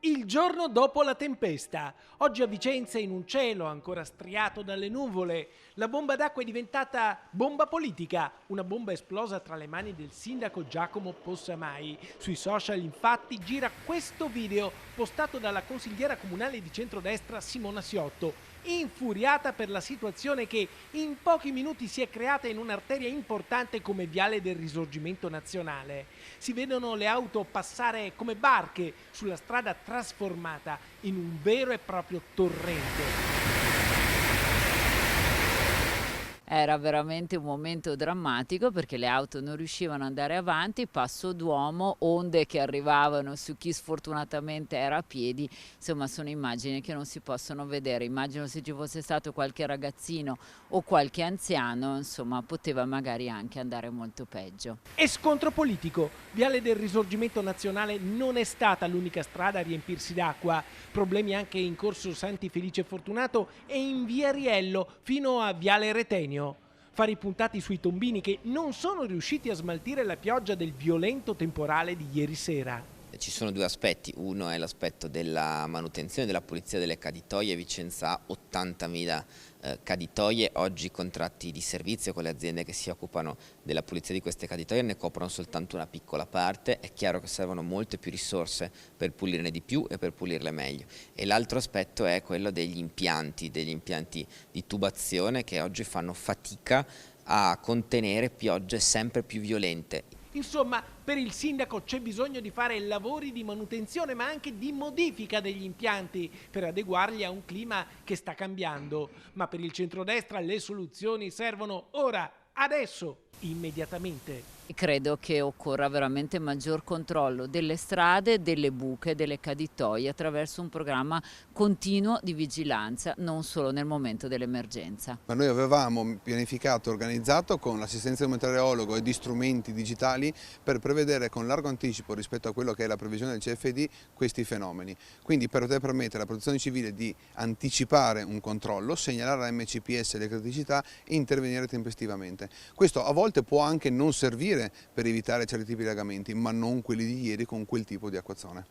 Il giorno dopo la tempesta. Oggi a Vicenza, in un cielo ancora striato dalle nuvole, la bomba d'acqua è diventata bomba politica, una bomba esplosa tra le mani del sindaco Giacomo Possamai. Sui social infatti gira questo video postato dalla consigliera comunale di centrodestra Simona Siotto, infuriata per la situazione che in pochi minuti si è creata in un'arteria importante come Viale del Risorgimento Nazionale. Si vedono le auto passare come barche sulla strada trasformata in un vero e proprio torrente. Era veramente un momento drammatico perché le auto non riuscivano ad andare avanti, passo d'uomo, onde che arrivavano su chi sfortunatamente era a piedi, insomma sono immagini che non si possono vedere. Immagino se ci fosse stato qualche ragazzino o qualche anziano, insomma poteva magari anche andare molto peggio. E scontro politico. Viale del Risorgimento Nazionale non è stata l'unica strada a riempirsi d'acqua. Problemi anche in corso Santi Felice e Fortunato e in via Riello fino a Viale Retenio. Fari puntati sui tombini che non sono riusciti a smaltire la pioggia del violento temporale di ieri sera. Ci sono due aspetti, uno è l'aspetto della manutenzione della pulizia delle caditoie. Vicenza ha 80.000 caditoie, oggi i contratti di servizio con le aziende che si occupano della pulizia di queste caditoie ne coprono soltanto una piccola parte. È chiaro che servono molte più risorse per pulirne di più e per pulirle meglio. E l'altro aspetto è quello degli impianti di tubazione che oggi fanno fatica a contenere piogge sempre più violente. Insomma, per il sindaco c'è bisogno di fare lavori di manutenzione ma anche di modifica degli impianti per adeguarli a un clima che sta cambiando. Ma per il centrodestra le soluzioni servono ora, adesso, immediatamente. Credo che occorra veramente maggior controllo delle strade, delle buche, delle caditoie attraverso un programma continuo di vigilanza, non solo nel momento dell'emergenza. Ma noi avevamo pianificato e organizzato con l'assistenza di un meteorologo e di strumenti digitali per prevedere con largo anticipo rispetto a quello che è la previsione del CFD questi fenomeni. Quindi per poter permettere alla protezione civile di anticipare un controllo, segnalare all'MCPS le criticità e intervenire tempestivamente. Questo a volte può anche non servire per evitare certi tipi di allagamenti, ma non quelli di ieri con quel tipo di acquazzone.